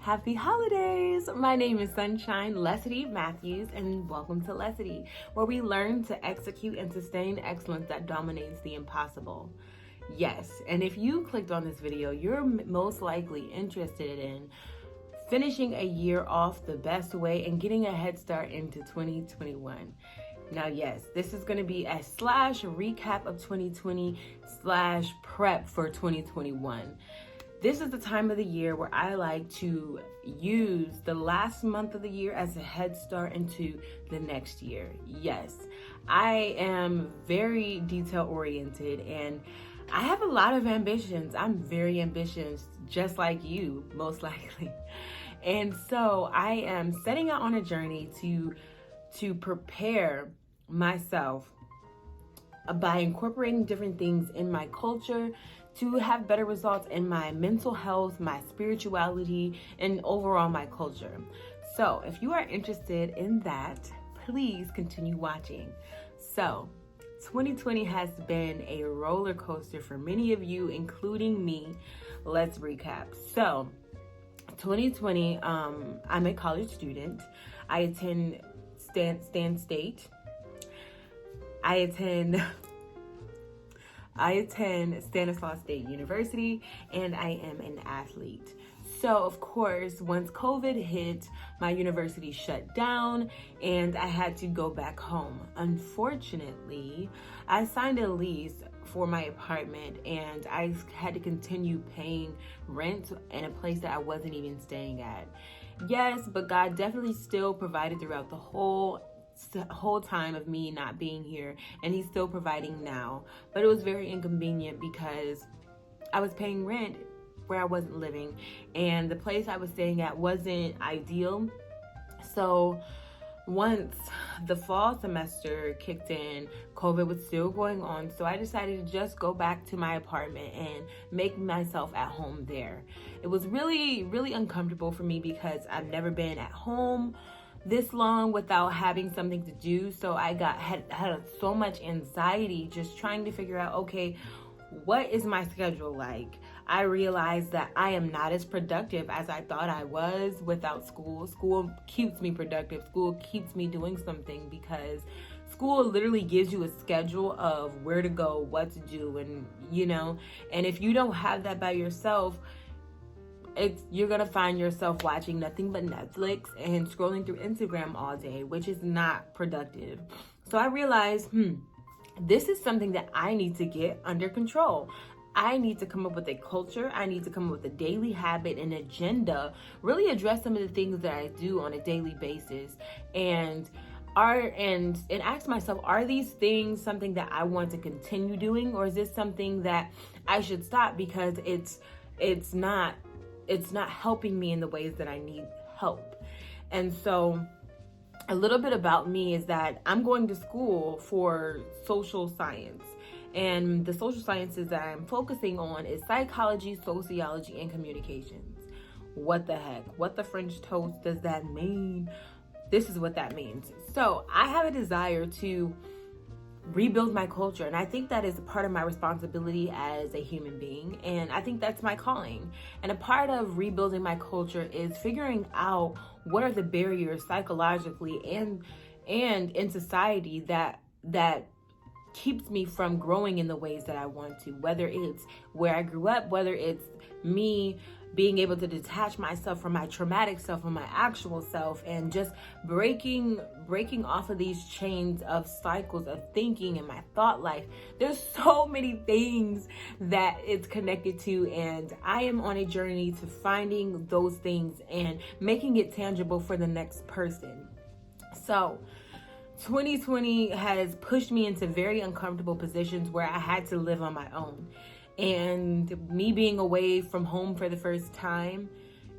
Happy holidays! My name is Sunshine Leslie Matthews, and welcome to Leslie, where we learn to execute and sustain excellence that dominates the impossible. Yes, and if you clicked on this video, you're most likely interested in finishing a year off the best way and getting a head start into 2021. Now, yes, this is going to be a slash recap of 2020 slash prep for 2021. This is the time of the year where I like to use the last month of the year as a head start into the next year. Yes, I am very detail oriented and I have a lot of ambitions. I'm very ambitious, just like you, most likely. And so I am setting out on a journey to prepare myself by incorporating different things in my culture to have better results in my mental health, my spirituality, and overall my culture. So if you are interested in that, please continue watching. So 2020 has been a roller coaster for many of you, including me. Let's recap. So 2020, I'm a college student. I attend Stan State. I attend Stanislaus State University, and I am an athlete. So, of course, once COVID hit, my university shut down and I had to go back home. Unfortunately, I signed a lease for my apartment and I had to continue paying rent in a place that I wasn't even staying at. Yes, but God definitely still provided throughout the whole time of me not being here, and he's still providing now. But it was very inconvenient because I was paying rent where I wasn't living, and the place I was staying at wasn't ideal. So once the fall semester kicked in, COVID was still going on, so I decided to just go back to my apartment and make myself at home there. It was really, really uncomfortable for me because I've never been at home this long without having something to do. So I had so much anxiety just trying to figure out, okay, what is my schedule like? I realized that I am not as productive as I thought I was without school. School keeps me productive. School keeps me doing something because school literally gives you a schedule of where to go, what to do, and and if you don't have that by yourself, you're gonna find yourself watching nothing but Netflix and scrolling through Instagram all day, which is not productive. So I realized, this is something that I need to get under control. I need to come up with a culture. I need to come up with a daily habit and agenda, really address some of the things that I do on a daily basis, and ask myself, are these things something that I want to continue doing, or is this something that I should stop because it's not helping me in the ways that I need help? And so a little bit about me is that I'm going to school for social science. And the social sciences that I'm focusing on is psychology, sociology, and communications. What the heck? What the French toast does that mean? This is what that means. So I have a desire to rebuild my culture, and I think that is a part of my responsibility as a human being, and I think that's my calling. And a part of rebuilding my culture is figuring out what are the barriers psychologically and in society that keeps me from growing in the ways that I want to, whether it's where I grew up, whether it's me being able to detach myself from my traumatic self and my actual self, and just breaking off of these chains of cycles of thinking in my thought life. There's so many things that it's connected to, and I am on a journey to finding those things and making it tangible for the next person. So 2020 has pushed me into very uncomfortable positions where I had to live on my own. And me being away from home for the first time,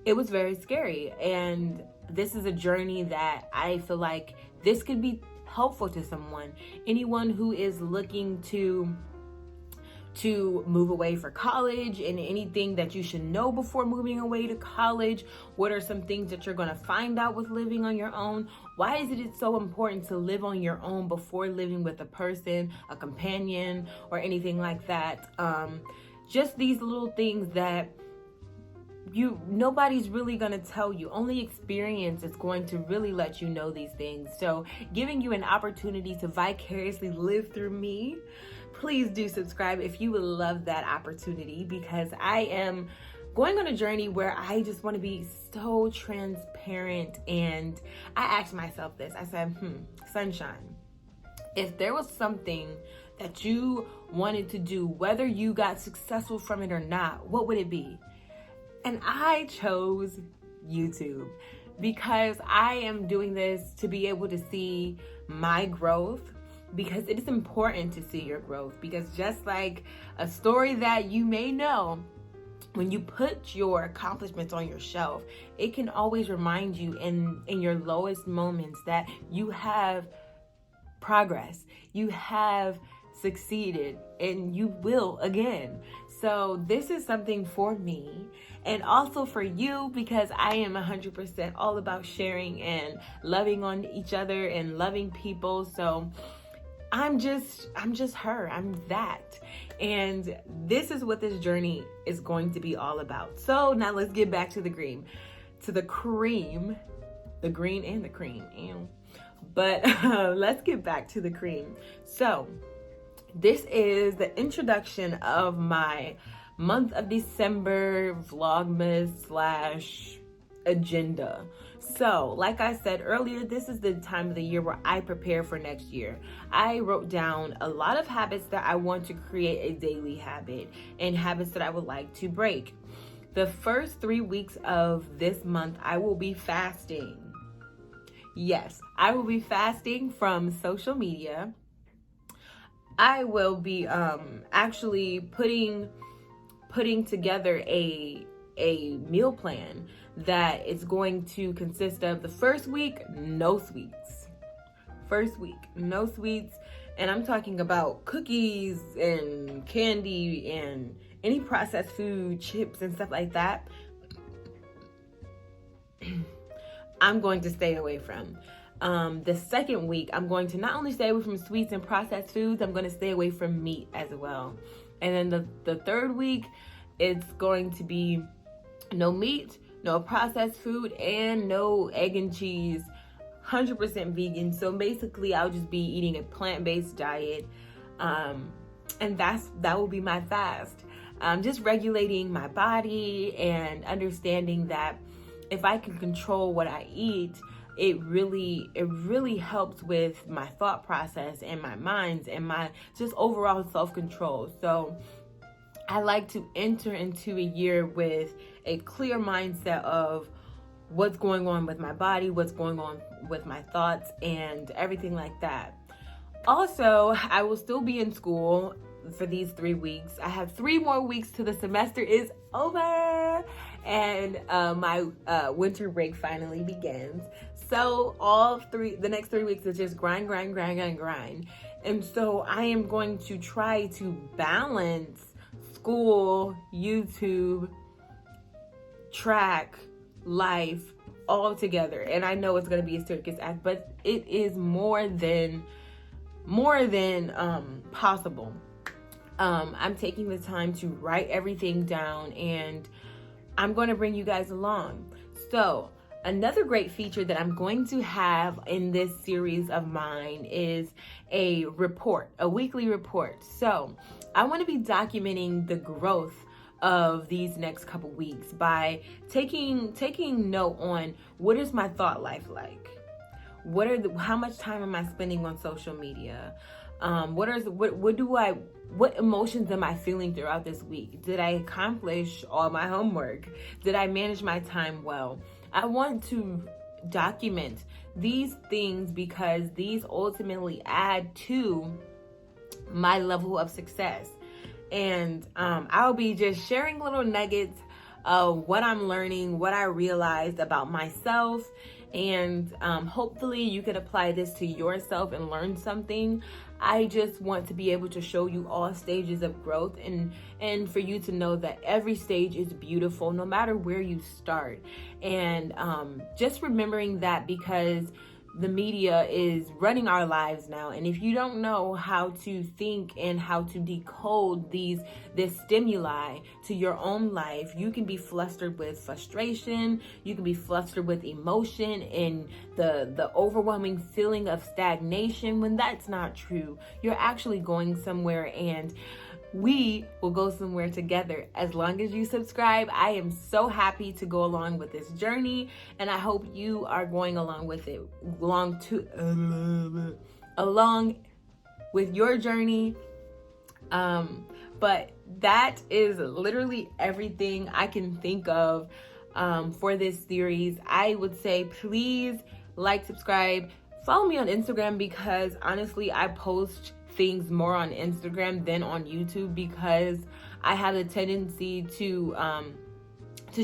it was very scary. And this is a journey that I feel like this could be helpful to someone. Anyone who is looking to move away for college, and anything that you should know before moving away to college. What are some things that you're going to find out with living on your own? Why is it so important to live on your own before living with a person, a companion, or anything like that? Just these little things that nobody's really going to tell you. Only experience is going to really let you know these things. So giving you an opportunity to vicariously live through me, please do subscribe if you would love that opportunity, because I am going on a journey where I just want to be so transparent. And I asked myself this. I said, Sunshine, if there was something that you wanted to do, whether you got successful from it or not, what would it be? And I chose YouTube, because I am doing this to be able to see my growth, because it is important to see your growth. Because just like a story that you may know, when you put your accomplishments on your shelf, it can always remind you in your lowest moments that you have progress, you have succeeded, and you will again. So this is something for me and also for you, because I am 100% all about sharing and loving on each other and loving people. So I'm just her. I'm that. And this is what this journey is going to be all about. So now let's get back to the green and the cream. But let's get back to the cream. So this is the introduction of my month of December vlogmas / agenda. So like I said earlier, this is the time of the year where I prepare for next year. I wrote down a lot of habits that I want to create a daily habit, and habits that I would like to break. The first 3 weeks of this month, I will be fasting. Yes, I will be fasting from social media. I will be actually putting together a meal plan that is going to consist of the first week, no sweets. And I'm talking about cookies and candy and any processed food, chips and stuff like that. I'm going to stay away from. The second week, I'm going to not only stay away from sweets and processed foods, I'm going to stay away from meat as well. And then the third week, it's going to be no meat, no processed food, and no egg and cheese, 100% vegan. So basically, I'll just be eating a plant-based diet, and that will be my fast. Just regulating my body and understanding that if I can control what I eat, it really helps with my thought process and my minds and my just overall self-control. So I like to enter into a year with a clear mindset of what's going on with my body, what's going on with my thoughts, and everything like that. Also, I will still be in school for these 3 weeks. I have 3 more weeks till the semester is over and my winter break finally begins. So the next 3 weeks is just grind. And so I am going to try to balance school, YouTube, track, life all together. And I know it's going to be a circus act, but it is more than possible. I'm taking the time to write everything down, and I'm going to bring you guys along. So another great feature that I'm going to have in this series of mine is a weekly report. So I want to be documenting the growth of these next couple weeks by taking note on what is my thought life like? How much time am I spending on social media? What emotions am I feeling throughout this week? Did I accomplish all my homework? Did I manage my time well? I want to document these things because these ultimately add to my level of success. And I'll be just sharing little nuggets of what I'm learning, what I realized about myself, and hopefully you can apply this to yourself and learn something. I just want to be able to show you all stages of growth and for you to know that every stage is beautiful no matter where you start. And just remembering that, because the media is running our lives now, and if you don't know how to think and how to decode this stimuli to your own life, you can be flustered with frustration, you can be flustered with emotion and the overwhelming feeling of stagnation, when that's not true. You're actually going somewhere, and we will go somewhere together as long as you subscribe. I am so happy to go along with this journey, and I hope you are going along with it, along with your journey. But that is literally everything I can think of for this series. I would say please like, subscribe, follow me on Instagram, because honestly I post things more on Instagram than on YouTube, because I have a tendency to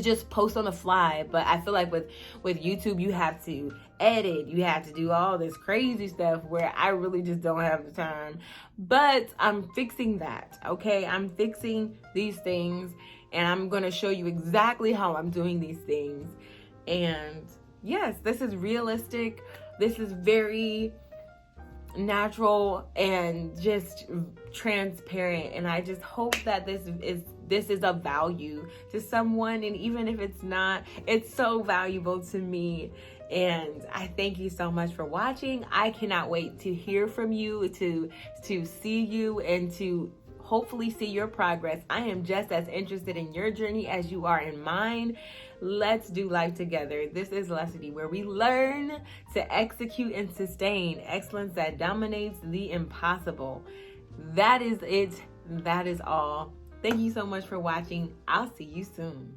just post on the fly. But I feel like with YouTube, you have to edit, you have to do all this crazy stuff where I really just don't have the time. But I'm fixing that, okay? I'm fixing these things, and I'm gonna show you exactly how I'm doing these things. And yes, this is realistic. This is very natural and just transparent, and I just hope that this is of value to someone. And even if it's not, it's so valuable to me. And I thank you so much for watching. I cannot wait to hear from you, to see you, and to hopefully see your progress. I am just as interested in your journey as you are in mine. Let's do life together. This is Leslie, where we learn to execute and sustain excellence that dominates the impossible. That is it. That is all. Thank you so much for watching. I'll see you soon.